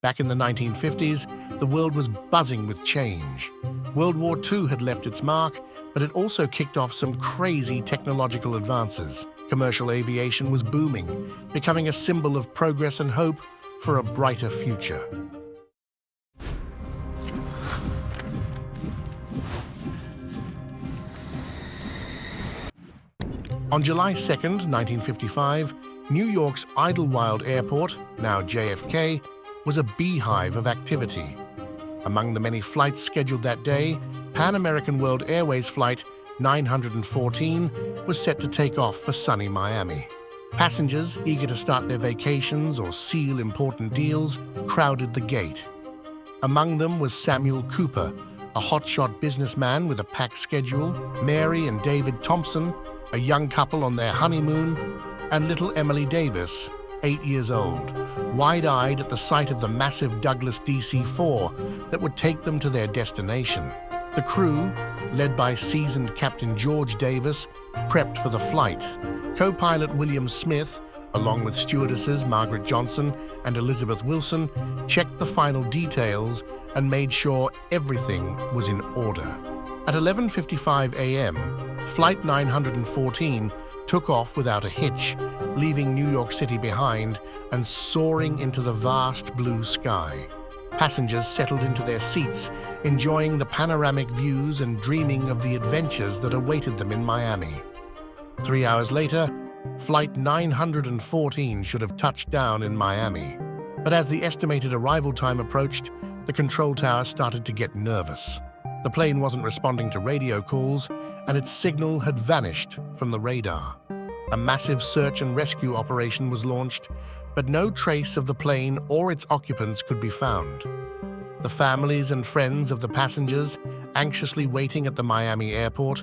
Back in the 1950s, the world was buzzing with change. World War II had left its mark, but it also kicked off some crazy technological advances. Commercial aviation was booming, becoming a symbol of progress and hope for a brighter future. On July 2, 1955, New York's Idlewild Airport, now JFK, was a beehive of activity. Among the many flights scheduled that day, American World Airways Flight 914 was set to take off for sunny Miami. Passengers, eager to start their vacations or seal important deals, crowded the gate. Among them was Samuel Cooper, a hotshot businessman with a packed schedule, Mary and David Thompson, a young couple on their honeymoon, and little Emily Davis, 8 years old, wide-eyed at the sight of the massive Douglas DC-4 that would take them to their destination. The crew, led by seasoned Captain George Davis, prepped for the flight. Co-pilot William Smith, along with stewardesses Margaret Johnson and Elizabeth Wilson, checked the final details and made sure everything was in order. At 11:55 a.m., Flight 914 took off without a hitch, leaving New York City behind and soaring into the vast blue sky. Passengers settled into their seats, enjoying the panoramic views and dreaming of the adventures that awaited them in Miami. 3 hours later, Flight 914 should have touched down in Miami. But as the estimated arrival time approached, the control tower started to get nervous. The plane wasn't responding to radio calls, and its signal had vanished from the radar. A massive search and rescue operation was launched, but no trace of the plane or its occupants could be found. The families and friends of the passengers, anxiously waiting at the Miami airport,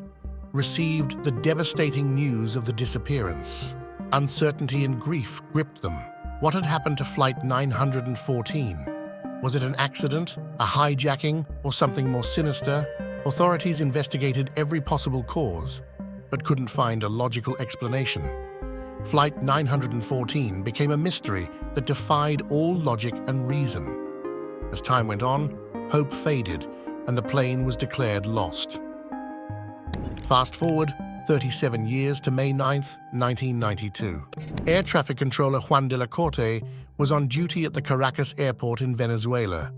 received the devastating news of the disappearance. Uncertainty and grief gripped them. What had happened to Flight 914? Was it an accident, a hijacking, or something more sinister? Authorities investigated every possible cause, but couldn't find a logical explanation. Flight 914 became a mystery that defied all logic and reason. As time went on, hope faded, and the plane was declared lost. Fast forward 37 years to May 9, 1992. Air traffic controller Juan de la Corte was on duty at the Caracas airport in Venezuela.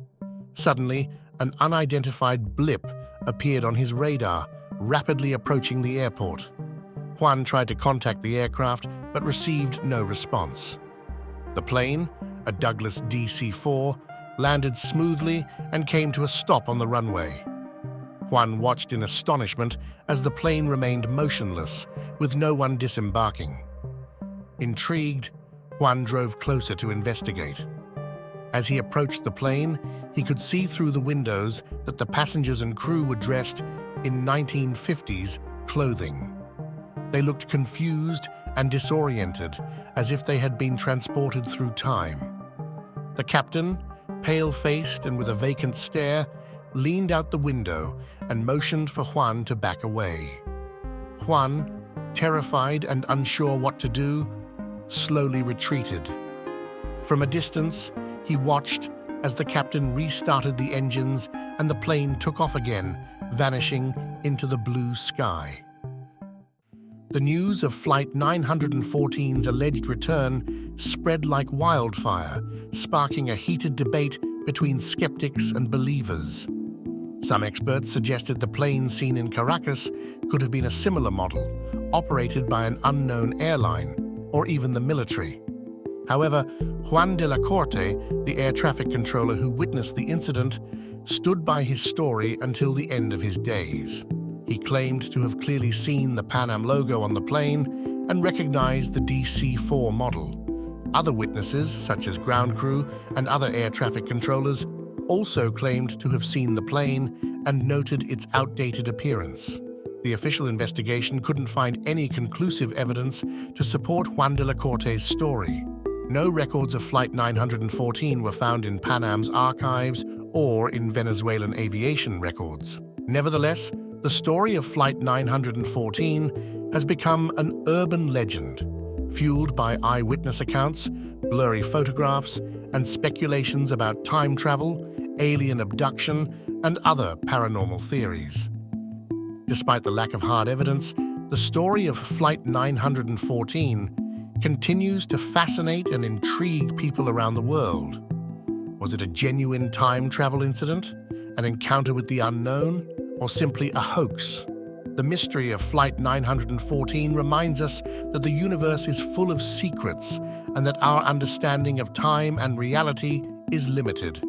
Suddenly, an unidentified blip appeared on his radar, rapidly approaching the airport. Juan tried to contact the aircraft, but received no response. The plane, a Douglas DC-4, landed smoothly and came to a stop on the runway. Juan watched in astonishment as the plane remained motionless, with no one disembarking. Intrigued, Juan drove closer to investigate. As he approached the plane, he could see through the windows that the passengers and crew were dressed in 1950s clothing. They looked confused and disoriented, as if they had been transported through time. The captain, pale-faced and with a vacant stare, leaned out the window and motioned for Juan to back away. Juan, terrified and unsure what to do, slowly retreated. From a distance, he watched as the captain restarted the engines and the plane took off again, vanishing into the blue sky. The news of Flight 914's alleged return spread like wildfire, sparking a heated debate between skeptics and believers. Some experts suggested the plane seen in Caracas could have been a similar model, operated by an unknown airline, or even the military. However, Juan de la Corte, the air traffic controller who witnessed the incident, stood by his story until the end of his days. He claimed to have clearly seen the Pan Am logo on the plane and recognized the DC-4 model. Other witnesses, such as ground crew and other air traffic controllers, also claimed to have seen the plane and noted its outdated appearance. The official investigation couldn't find any conclusive evidence to support Juan de la Corte's story. No records of Flight 914 were found in Pan Am's archives or in Venezuelan aviation records. Nevertheless, the story of Flight 914 has become an urban legend, fueled by eyewitness accounts, blurry photographs, and speculations about time travel, alien abduction, and other paranormal theories. Despite the lack of hard evidence, the story of Flight 914 continues to fascinate and intrigue people around the world. Was it a genuine time travel incident, an encounter with the unknown, or simply a hoax? The mystery of Flight 914 reminds us that the universe is full of secrets and that our understanding of time and reality is limited.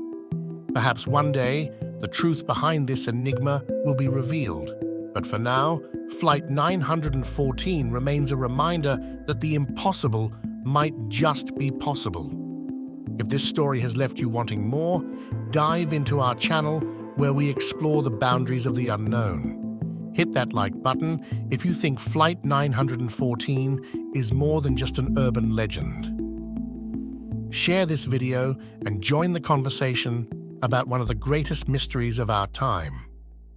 Perhaps one day, the truth behind this enigma will be revealed. But for now, Flight 914 remains a reminder that the impossible might just be possible. If this story has left you wanting more, dive into our channel where we explore the boundaries of the unknown. Hit that like button if you think Flight 914 is more than just an urban legend. Share this video and join the conversation about one of the greatest mysteries of our time.